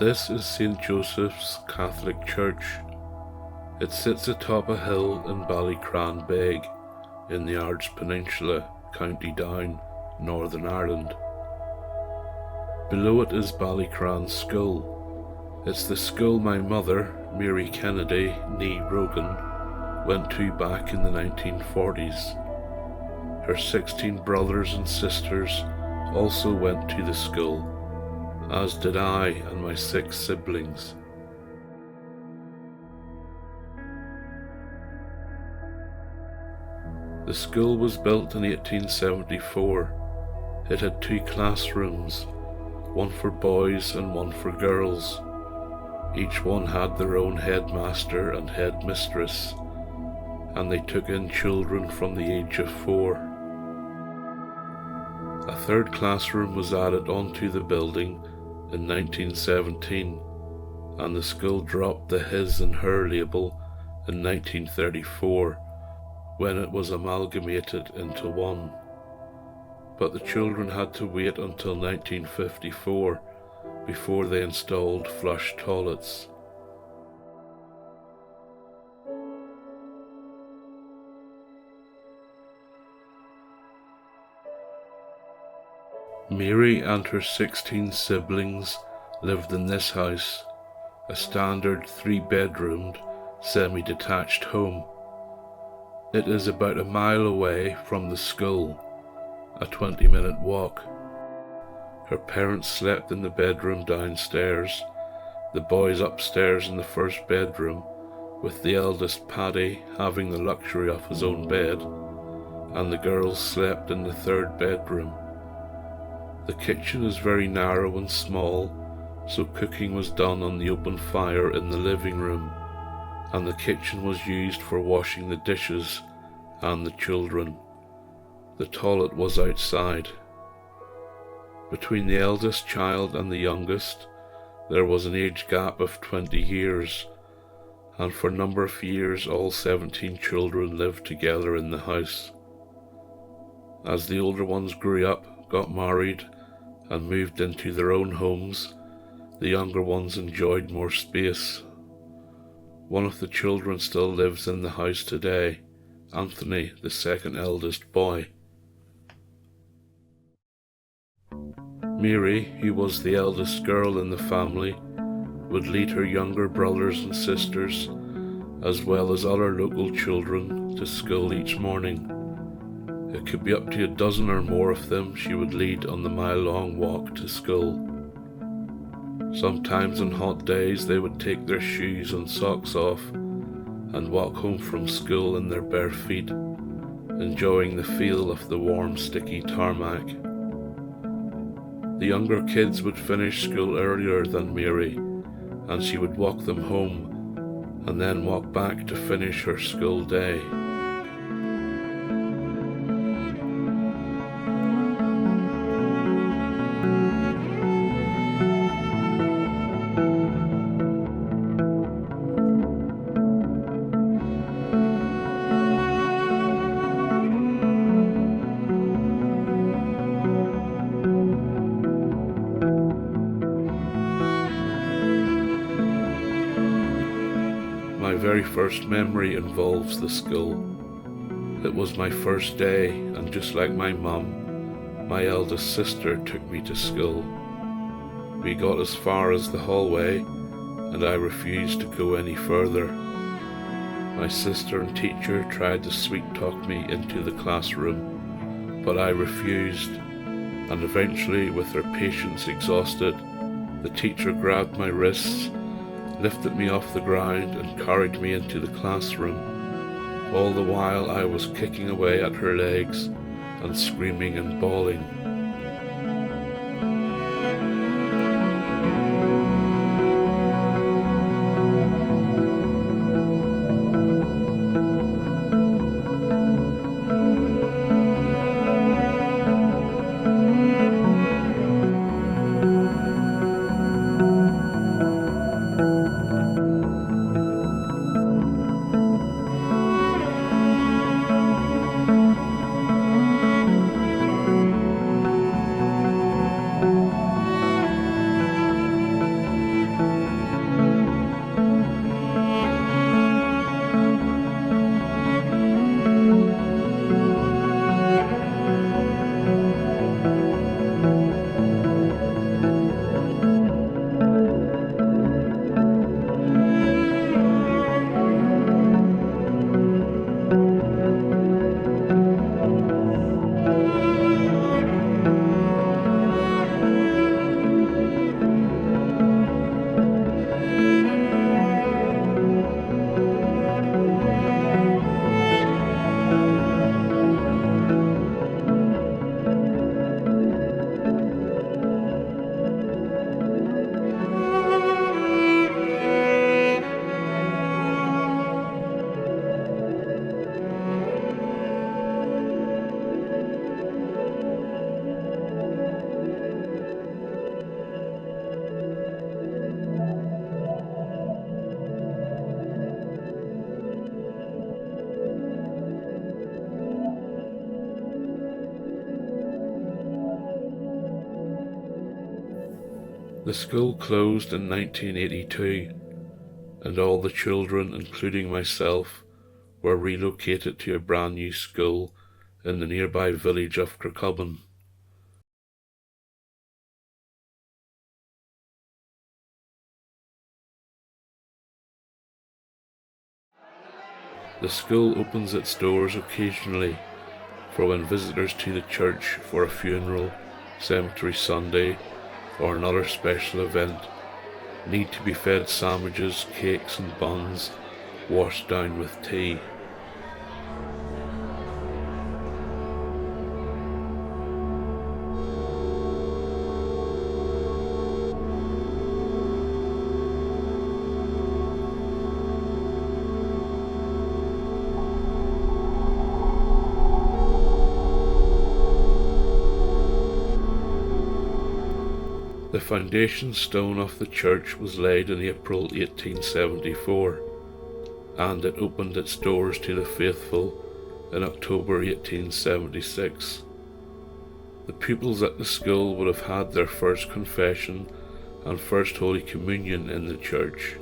This is St. Joseph's Catholic Church. It sits atop a hill in Ballycran Beg in the Ards Peninsula, County Down, Northern Ireland. Below it is Ballycran School. It's the school my mother, Mary Kennedy, Jean Rogan, went to back in the 1940s. Her 16 brothers and sisters also went to the school, as did I and my 6 siblings. The school was built in 1874. It had 2 classrooms, one for boys and one for girls. Each one had their own headmaster and headmistress, and they took in children from the age of 4. A 3rd classroom was added onto the building in 1917, and the school dropped the his and her label in 1934 when it was amalgamated into one. But the children had to wait until 1954 before they installed flush toilets. Mary and her 16 siblings lived in this house, a standard 3-bedroomed, semi-detached home. It is about a mile away from the school, a 20-minute walk. Her parents slept in the bedroom downstairs, the boys upstairs in the 1st bedroom, with the eldest Paddy having the luxury of his own bed, and the girls slept in the 3rd bedroom. The kitchen is very narrow and small, so cooking was done on the open fire in the living room, and the kitchen was used for washing the dishes and the children. The toilet was outside. Between the eldest child and the youngest, there was an age gap of 20 years, and for a number of years all 17 children lived together in the house. As the older ones grew up, got married, and moved into their own homes, the younger ones enjoyed more space. One of the children still lives in the house today, Anthony, the 2nd eldest boy. Mary, who was the eldest girl in the family, would lead her younger brothers and sisters, as well as other local children, to school each morning. It could be up to a dozen or more of them she would lead on the mile-long walk to school. Sometimes on hot days they would take their shoes and socks off and walk home from school in their bare feet, enjoying the feel of the warm, sticky tarmac. The younger kids would finish school earlier than Mary, and she would walk them home and then walk back to finish her school day. My very first memory involves the school. It was my first day, and just like my mum, my eldest sister took me to school. We got as far as the hallway, and I refused to go any further. My sister and teacher tried to sweet-talk me into the classroom, but I refused, and eventually, with her patience exhausted, the teacher grabbed my wrists, lifted me off the ground and carried me into the classroom. All the while I was kicking away at her legs and screaming and bawling. The school closed in 1982, and all the children, including myself, were relocated to a brand new school in the nearby village of Kirkcalban. The school opens its doors occasionally for when visitors to the church for a funeral, cemetery Sunday, or another special event need to be fed sandwiches, cakes and buns washed down with tea. The foundation stone of the church was laid in April 1874, and it opened its doors to the faithful in October 1876. The pupils at the school would have had their first confession and first Holy Communion in the church.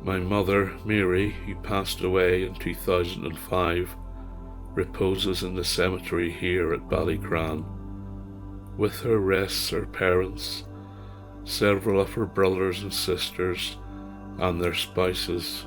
My mother, Mary, who passed away in 2005, reposes in the cemetery here at Ballycran. With her rests her parents, several of her brothers and sisters, and their spouses.